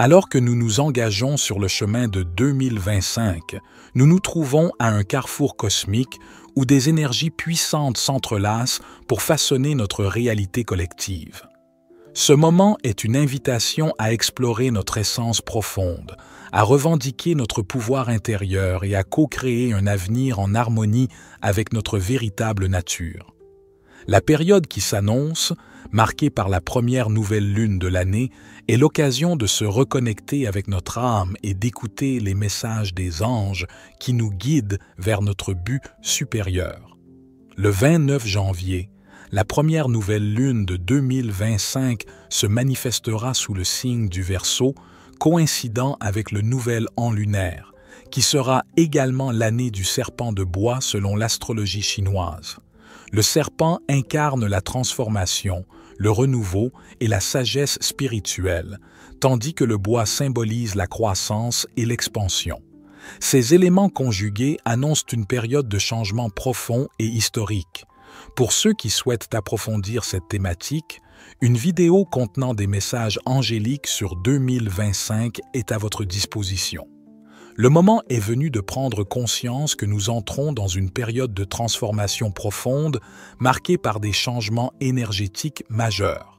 Alors que nous nous engageons sur le chemin de 2025, nous nous trouvons à un carrefour cosmique où des énergies puissantes s'entrelacent pour façonner notre réalité collective. Ce moment est une invitation à explorer notre essence profonde, à revendiquer notre pouvoir intérieur et à co-créer un avenir en harmonie avec notre véritable nature. La période qui s'annonce, marquée par la première nouvelle lune de l'année, est l'occasion de se reconnecter avec notre âme et d'écouter les messages des anges qui nous guident vers notre but supérieur. Le 29 janvier, la première nouvelle lune de 2025 se manifestera sous le signe du Verseau, coïncidant avec le nouvel an lunaire, qui sera également l'année du serpent de bois selon l'astrologie chinoise. Le serpent incarne la transformation, le renouveau et la sagesse spirituelle, tandis que le bois symbolise la croissance et l'expansion. Ces éléments conjugués annoncent une période de changement profond et historique. Pour ceux qui souhaitent approfondir cette thématique, une vidéo contenant des messages angéliques sur 2025 est à votre disposition. Le moment est venu de prendre conscience que nous entrons dans une période de transformation profonde marquée par des changements énergétiques majeurs.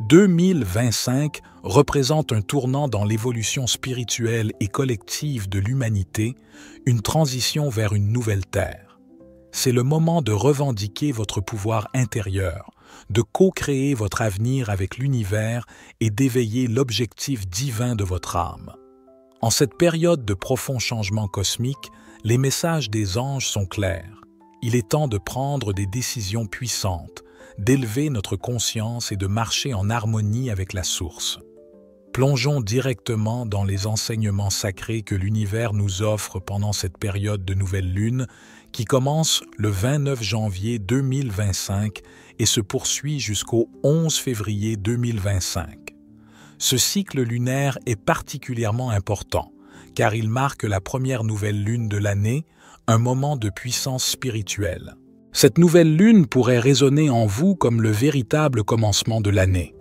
2025 représente un tournant dans l'évolution spirituelle et collective de l'humanité, une transition vers une nouvelle Terre. C'est le moment de revendiquer votre pouvoir intérieur, de co-créer votre avenir avec l'univers et d'éveiller l'objectif divin de votre âme. En cette période de profonds changements cosmiques, les messages des anges sont clairs. Il est temps de prendre des décisions puissantes, d'élever notre conscience et de marcher en harmonie avec la source. Plongeons directement dans les enseignements sacrés que l'univers nous offre pendant cette période de nouvelle lune qui commence le 29 janvier 2025 et se poursuit jusqu'au 11 février 2025. Ce cycle lunaire est particulièrement important, car il marque la première nouvelle lune de l'année, un moment de puissance spirituelle. Cette nouvelle lune pourrait résonner en vous comme le véritable commencement de l'année.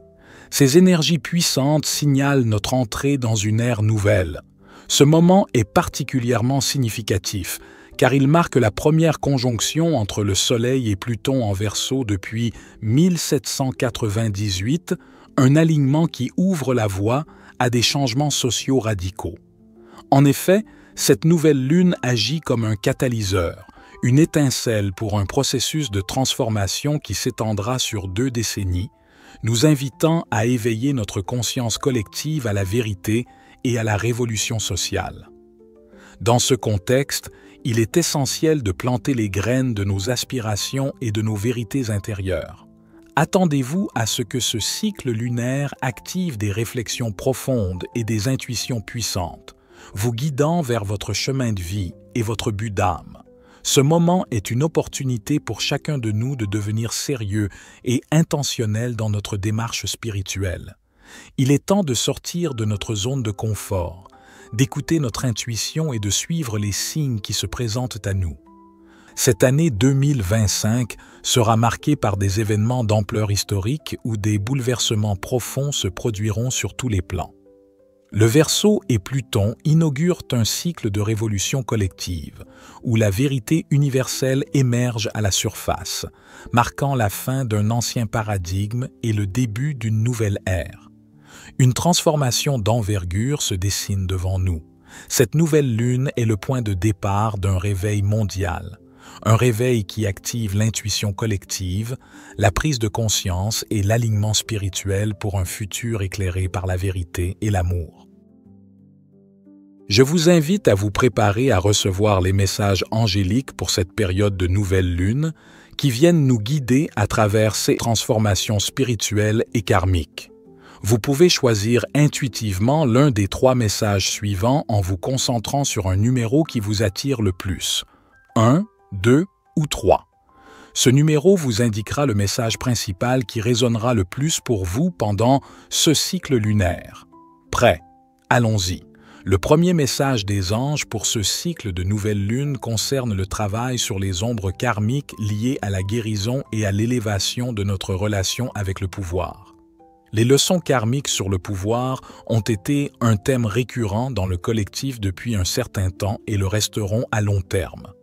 Ces énergies puissantes signalent notre entrée dans une ère nouvelle. Ce moment est particulièrement significatif, car il marque la première conjonction entre le Soleil et Pluton en Verseau depuis 1798, un alignement qui ouvre la voie à des changements sociaux radicaux. En effet, cette nouvelle lune agit comme un catalyseur, une étincelle pour un processus de transformation qui s'étendra sur 2 décennies, nous invitant à éveiller notre conscience collective à la vérité et à la révolution sociale. Dans ce contexte, il est essentiel de planter les graines de nos aspirations et de nos vérités intérieures. Attendez-vous à ce que ce cycle lunaire active des réflexions profondes et des intuitions puissantes, vous guidant vers votre chemin de vie et votre but d'âme. Ce moment est une opportunité pour chacun de nous de devenir sérieux et intentionnel dans notre démarche spirituelle. Il est temps de sortir de notre zone de confort, d'écouter notre intuition et de suivre les signes qui se présentent à nous. Cette année 2025 sera marquée par des événements d'ampleur historique où des bouleversements profonds se produiront sur tous les plans. Le Verseau et Pluton inaugurent un cycle de révolution collective, où la vérité universelle émerge à la surface, marquant la fin d'un ancien paradigme et le début d'une nouvelle ère. Une transformation d'envergure se dessine devant nous. Cette nouvelle lune est le point de départ d'un réveil mondial. Un réveil qui active l'intuition collective, la prise de conscience et l'alignement spirituel pour un futur éclairé par la vérité et l'amour. Je vous invite à vous préparer à recevoir les messages angéliques pour cette période de nouvelle lune qui viennent nous guider à travers ces transformations spirituelles et karmiques. Vous pouvez choisir intuitivement l'un des 3 messages suivants en vous concentrant sur un numéro qui vous attire le plus. 1, 2 ou 3. Ce numéro vous indiquera le message principal qui résonnera le plus pour vous pendant ce cycle lunaire. Prêt? Allons-y. Le premier message des anges pour ce cycle de nouvelle lune concerne le travail sur les ombres karmiques liées à la guérison et à l'élévation de notre relation avec le pouvoir. Les leçons karmiques sur le pouvoir ont été un thème récurrent dans le collectif depuis un certain temps et le resteront à long terme.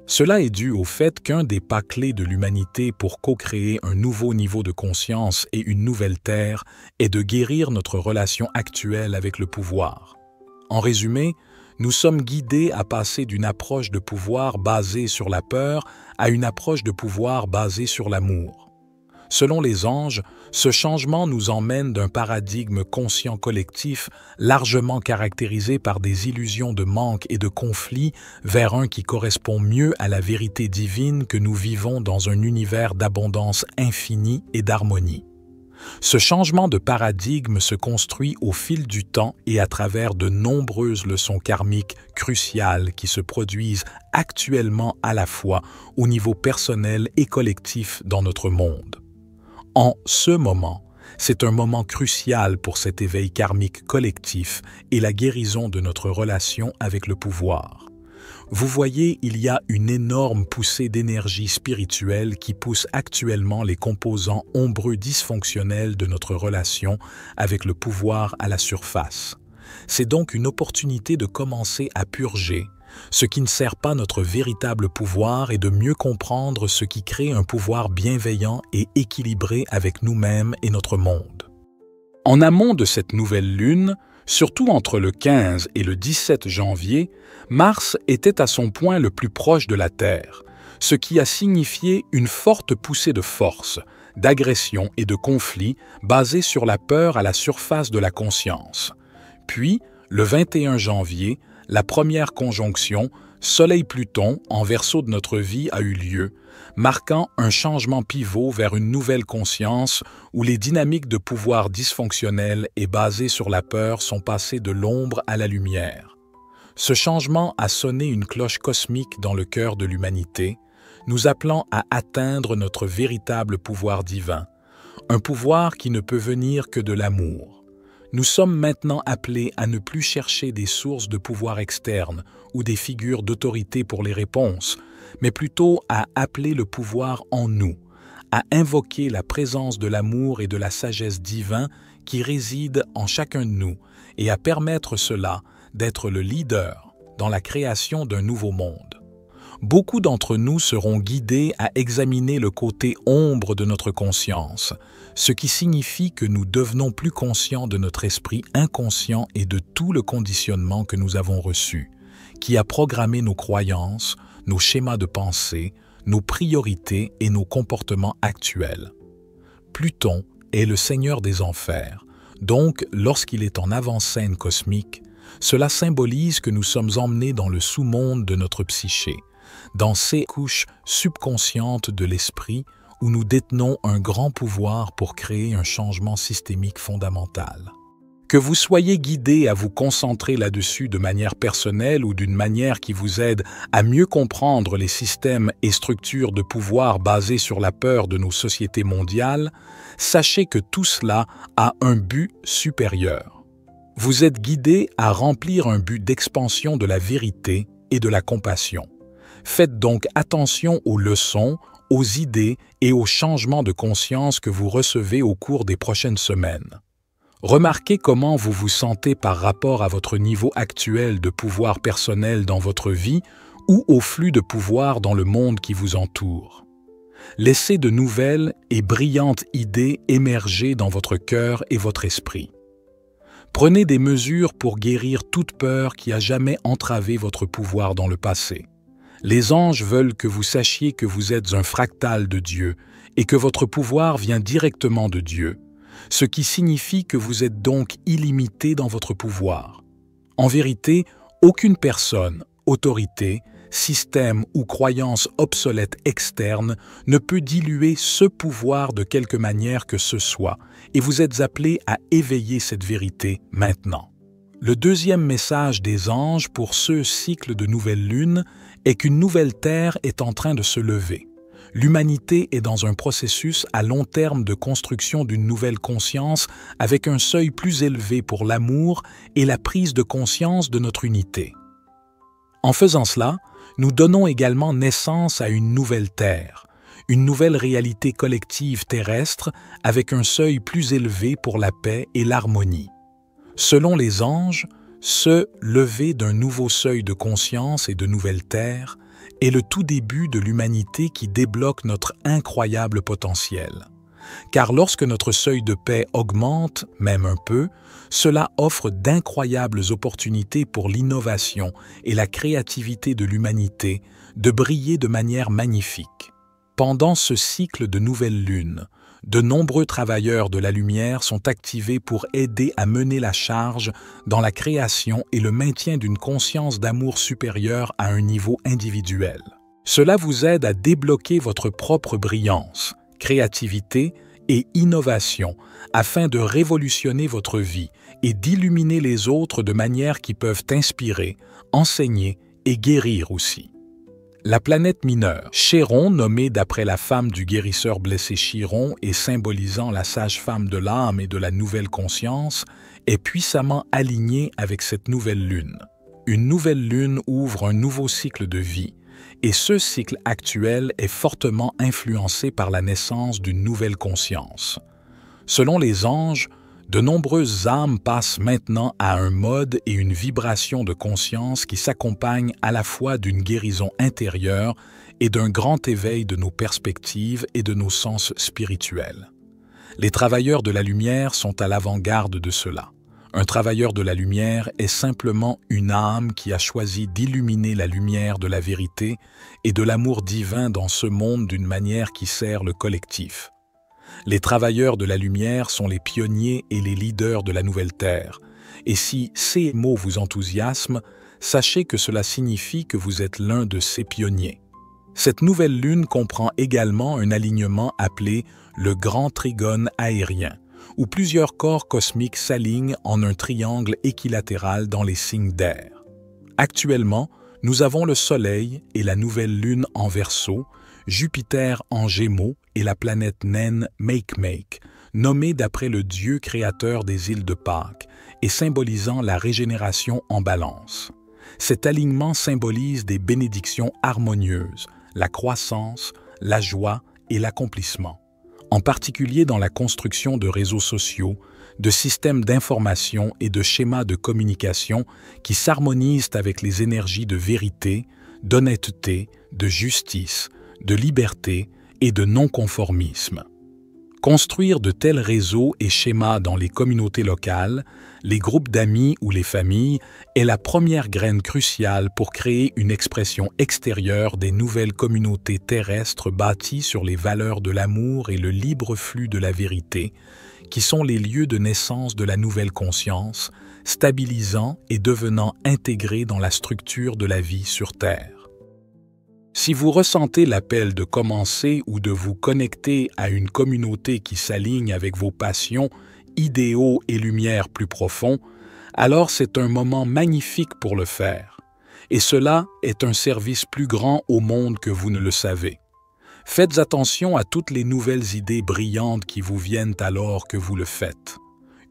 Cela est dû au fait qu'un des pas clés de l'humanité pour co-créer un nouveau niveau de conscience et une nouvelle terre est de guérir notre relation actuelle avec le pouvoir. En résumé, nous sommes guidés à passer d'une approche de pouvoir basée sur la peur à une approche de pouvoir basée sur l'amour. Selon les anges, ce changement nous emmène d'un paradigme conscient collectif largement caractérisé par des illusions de manque et de conflit vers un qui correspond mieux à la vérité divine que nous vivons dans un univers d'abondance infinie et d'harmonie. Ce changement de paradigme se construit au fil du temps et à travers de nombreuses leçons karmiques cruciales qui se produisent actuellement à la fois au niveau personnel et collectif dans notre monde. En ce moment, c'est un moment crucial pour cet éveil karmique collectif et la guérison de notre relation avec le pouvoir. Vous voyez, il y a une énorme poussée d'énergie spirituelle qui pousse actuellement les composants ombreux dysfonctionnels de notre relation avec le pouvoir à la surface. C'est donc une opportunité de commencer à purger ce qui ne sert pas notre véritable pouvoir et de mieux comprendre ce qui crée un pouvoir bienveillant et équilibré avec nous-mêmes et notre monde. En amont de cette nouvelle lune, surtout entre le 15 et le 17 janvier, Mars était à son point le plus proche de la Terre, ce qui a signifié une forte poussée de force, d'agression et de conflit basée sur la peur à la surface de la conscience. Puis, le 21 janvier, la première conjonction Soleil-Pluton en Verseau de notre vie a eu lieu, marquant un changement pivot vers une nouvelle conscience où les dynamiques de pouvoir dysfonctionnelles et basées sur la peur sont passées de l'ombre à la lumière. Ce changement a sonné une cloche cosmique dans le cœur de l'humanité, nous appelant à atteindre notre véritable pouvoir divin, un pouvoir qui ne peut venir que de l'amour. Nous sommes maintenant appelés à ne plus chercher des sources de pouvoir externes ou des figures d'autorité pour les réponses, mais plutôt à appeler le pouvoir en nous, à invoquer la présence de l'amour et de la sagesse divine qui résident en chacun de nous et à permettre cela d'être le leader dans la création d'un nouveau monde. Beaucoup d'entre nous seront guidés à examiner le côté ombre de notre conscience, ce qui signifie que nous devenons plus conscients de notre esprit inconscient et de tout le conditionnement que nous avons reçu, qui a programmé nos croyances, nos schémas de pensée, nos priorités et nos comportements actuels. Pluton est le seigneur des enfers, donc lorsqu'il est en avant-scène cosmique, cela symbolise que nous sommes emmenés dans le sous-monde de notre psyché, dans ces couches subconscientes de l'esprit où nous détenons un grand pouvoir pour créer un changement systémique fondamental. Que vous soyez guidé à vous concentrer là-dessus de manière personnelle ou d'une manière qui vous aide à mieux comprendre les systèmes et structures de pouvoir basés sur la peur de nos sociétés mondiales, sachez que tout cela a un but supérieur. Vous êtes guidé à remplir un but d'expansion de la vérité et de la compassion. Faites donc attention aux leçons, aux idées et aux changements de conscience que vous recevez au cours des prochaines semaines. Remarquez comment vous vous sentez par rapport à votre niveau actuel de pouvoir personnel dans votre vie ou au flux de pouvoir dans le monde qui vous entoure. Laissez de nouvelles et brillantes idées émerger dans votre cœur et votre esprit. Prenez des mesures pour guérir toute peur qui a jamais entravé votre pouvoir dans le passé. Les anges veulent que vous sachiez que vous êtes un fractal de Dieu et que votre pouvoir vient directement de Dieu, ce qui signifie que vous êtes donc illimité dans votre pouvoir. En vérité, aucune personne, autorité, système ou croyance obsolète externe ne peut diluer ce pouvoir de quelque manière que ce soit, et vous êtes appelés à éveiller cette vérité maintenant. Le deuxième message des anges pour ce cycle de nouvelle lune est qu'une nouvelle terre est en train de se lever. L'humanité est dans un processus à long terme de construction d'une nouvelle conscience avec un seuil plus élevé pour l'amour et la prise de conscience de notre unité. En faisant cela, nous donnons également naissance à une nouvelle terre, une nouvelle réalité collective terrestre avec un seuil plus élevé pour la paix et l'harmonie. Selon les anges, ce lever d'un nouveau seuil de conscience et de nouvelles terres est le tout début de l'humanité qui débloque notre incroyable potentiel. Car lorsque notre seuil de paix augmente, même un peu, cela offre d'incroyables opportunités pour l'innovation et la créativité de l'humanité de briller de manière magnifique. Pendant ce cycle de nouvelles lunes, de nombreux travailleurs de la lumière sont activés pour aider à mener la charge dans la création et le maintien d'une conscience d'amour supérieure à un niveau individuel. Cela vous aide à débloquer votre propre brillance, créativité et innovation afin de révolutionner votre vie et d'illuminer les autres de manière qui peuvent inspirer, enseigner et guérir aussi. La planète mineure, Chéron, nommée d'après la femme du guérisseur blessé Chiron et symbolisant la sage-femme de l'âme et de la nouvelle conscience, est puissamment alignée avec cette nouvelle lune. Une nouvelle lune ouvre un nouveau cycle de vie, et ce cycle actuel est fortement influencé par la naissance d'une nouvelle conscience. Selon les anges, de nombreuses âmes passent maintenant à un mode et une vibration de conscience qui s'accompagnent à la fois d'une guérison intérieure et d'un grand éveil de nos perspectives et de nos sens spirituels. Les travailleurs de la lumière sont à l'avant-garde de cela. Un travailleur de la lumière est simplement une âme qui a choisi d'illuminer la lumière de la vérité et de l'amour divin dans ce monde d'une manière qui sert le collectif. Les travailleurs de la lumière sont les pionniers et les leaders de la nouvelle Terre. Et si ces mots vous enthousiasment, sachez que cela signifie que vous êtes l'un de ces pionniers. Cette nouvelle lune comprend également un alignement appelé le Grand Trigone aérien, où plusieurs corps cosmiques s'alignent en un triangle équilatéral dans les signes d'air. Actuellement, nous avons le Soleil et la nouvelle lune en Verseau, Jupiter en Gémeaux et la planète naine Makemake, nommée d'après le dieu créateur des îles de Pâques et symbolisant la régénération en balance. Cet alignement symbolise des bénédictions harmonieuses, la croissance, la joie et l'accomplissement, en particulier dans la construction de réseaux sociaux, de systèmes d'information et de schémas de communication qui s'harmonisent avec les énergies de vérité, d'honnêteté, de justice, de liberté et de non-conformisme. Construire de tels réseaux et schémas dans les communautés locales, les groupes d'amis ou les familles est la première graine cruciale pour créer une expression extérieure des nouvelles communautés terrestres bâties sur les valeurs de l'amour et le libre flux de la vérité, qui sont les lieux de naissance de la nouvelle conscience, stabilisant et devenant intégrés dans la structure de la vie sur Terre. Si vous ressentez l'appel de commencer ou de vous connecter à une communauté qui s'aligne avec vos passions, idéaux et lumières plus profonds, alors c'est un moment magnifique pour le faire. Et cela est un service plus grand au monde que vous ne le savez. Faites attention à toutes les nouvelles idées brillantes qui vous viennent alors que vous le faites.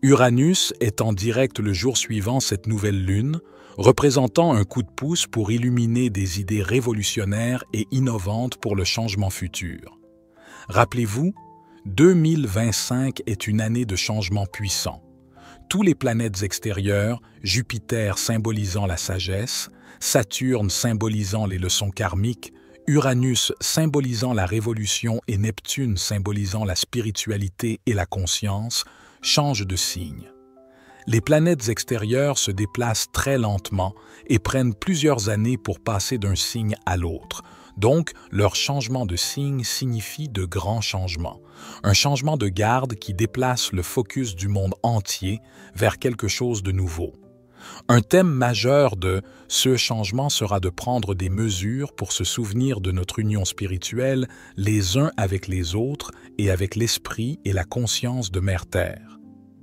Uranus est en direct le jour suivant cette nouvelle lune, représentant un coup de pouce pour illuminer des idées révolutionnaires et innovantes pour le changement futur. Rappelez-vous, 2025 est une année de changement puissant. Tous les planètes extérieures, Jupiter symbolisant la sagesse, Saturne symbolisant les leçons karmiques, Uranus symbolisant la révolution et Neptune symbolisant la spiritualité et la conscience, changent de signe. Les planètes extérieures se déplacent très lentement et prennent plusieurs années pour passer d'un signe à l'autre. Donc, leur changement de signe signifie de grands changements. Un changement de garde qui déplace le focus du monde entier vers quelque chose de nouveau. Un thème majeur de ce changement sera de prendre des mesures pour se souvenir de notre union spirituelle les uns avec les autres et avec l'esprit et la conscience de Mère Terre.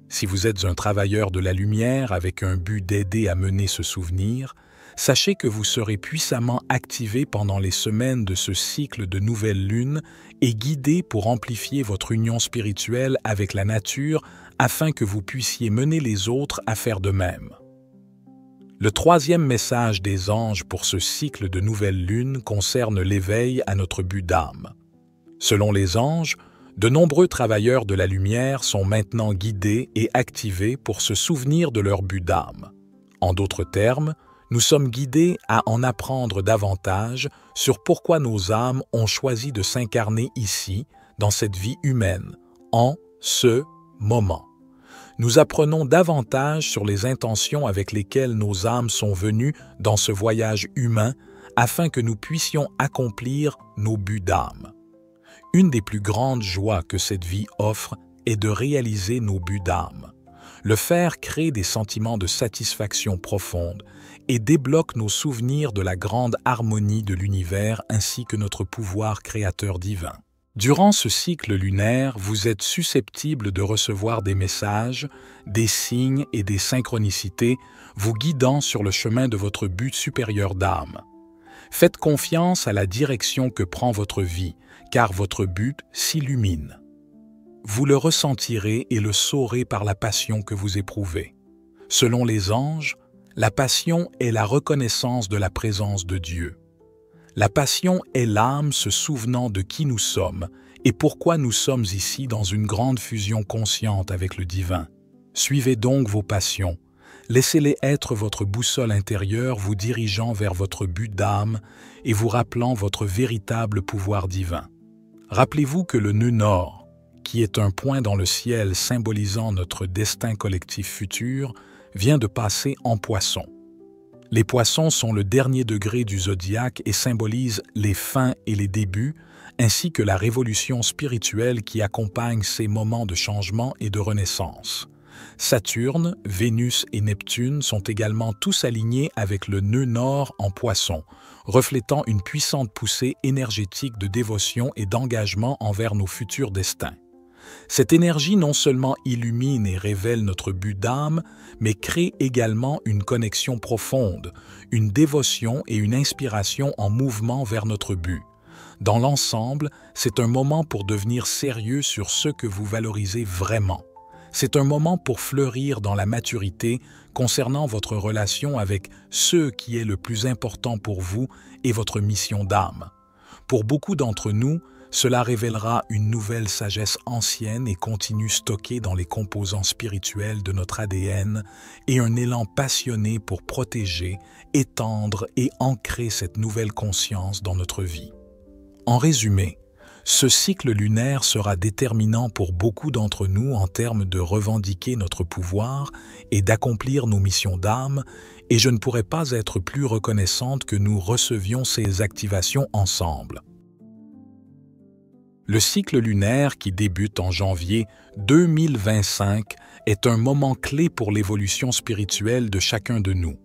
Si vous êtes un travailleur de la lumière avec un but d'aider à mener ce souvenir, sachez que vous serez puissamment activé pendant les semaines de ce cycle de nouvelles lunes et guidé pour amplifier votre union spirituelle avec la nature afin que vous puissiez mener les autres à faire de même. Le troisième message des anges pour ce cycle de nouvelles lunes concerne l'éveil à notre but d'âme. Selon les anges, de nombreux travailleurs de la lumière sont maintenant guidés et activés pour se souvenir de leur but d'âme. En d'autres termes, nous sommes guidés à en apprendre davantage sur pourquoi nos âmes ont choisi de s'incarner ici, dans cette vie humaine, en ce moment. Nous apprenons davantage sur les intentions avec lesquelles nos âmes sont venues dans ce voyage humain afin que nous puissions accomplir nos buts d'âme. Une des plus grandes joies que cette vie offre est de réaliser nos buts d'âme. Le faire crée des sentiments de satisfaction profonde et débloque nos souvenirs de la grande harmonie de l'univers ainsi que notre pouvoir créateur divin. Durant ce cycle lunaire, vous êtes susceptible de recevoir des messages, des signes et des synchronicités vous guidant sur le chemin de votre but supérieur d'âme. Faites confiance à la direction que prend votre vie, car votre but s'illumine. Vous le ressentirez et le saurez par la passion que vous éprouvez. Selon les anges, la passion est la reconnaissance de la présence de Dieu. La passion est l'âme se souvenant de qui nous sommes et pourquoi nous sommes ici dans une grande fusion consciente avec le divin. Suivez donc vos passions. Laissez-les être votre boussole intérieure vous dirigeant vers votre but d'âme et vous rappelant votre véritable pouvoir divin. Rappelez-vous que le nœud nord, qui est un point dans le ciel symbolisant notre destin collectif futur, vient de passer en Poisson. Les poissons sont le dernier degré du zodiaque et symbolisent les fins et les débuts, ainsi que la révolution spirituelle qui accompagne ces moments de changement et de renaissance. Saturne, Vénus et Neptune sont également tous alignés avec le nœud nord en Poisson, reflétant une puissante poussée énergétique de dévotion et d'engagement envers nos futurs destins. Cette énergie non seulement illumine et révèle notre but d'âme, mais crée également une connexion profonde, une dévotion et une inspiration en mouvement vers notre but. Dans l'ensemble, c'est un moment pour devenir sérieux sur ce que vous valorisez vraiment. C'est un moment pour fleurir dans la maturité concernant votre relation avec ce qui est le plus important pour vous et votre mission d'âme. Pour beaucoup d'entre nous, cela révélera une nouvelle sagesse ancienne et continue stockée dans les composants spirituels de notre ADN et un élan passionné pour protéger, étendre et ancrer cette nouvelle conscience dans notre vie. En résumé, ce cycle lunaire sera déterminant pour beaucoup d'entre nous en termes de revendiquer notre pouvoir et d'accomplir nos missions d'âme, et je ne pourrais pas être plus reconnaissante que nous recevions ces activations ensemble. Le cycle lunaire qui débute en janvier 2025 est un moment clé pour l'évolution spirituelle de chacun de nous.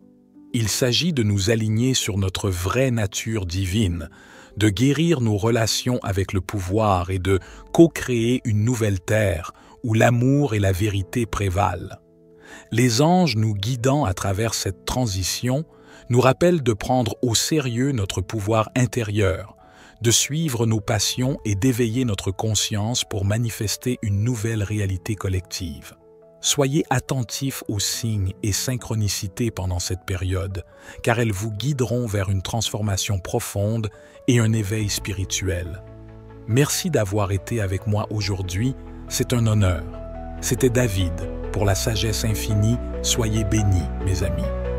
Il s'agit de nous aligner sur notre vraie nature divine, de guérir nos relations avec le pouvoir et de co-créer une nouvelle terre où l'amour et la vérité prévalent. Les anges nous guidant à travers cette transition nous rappellent de prendre au sérieux notre pouvoir intérieur, de suivre nos passions et d'éveiller notre conscience pour manifester une nouvelle réalité collective. Soyez attentifs aux signes et synchronicités pendant cette période, car elles vous guideront vers une transformation profonde et un éveil spirituel. Merci d'avoir été avec moi aujourd'hui, c'est un honneur. C'était David, pour la sagesse infinie, soyez bénis, mes amis.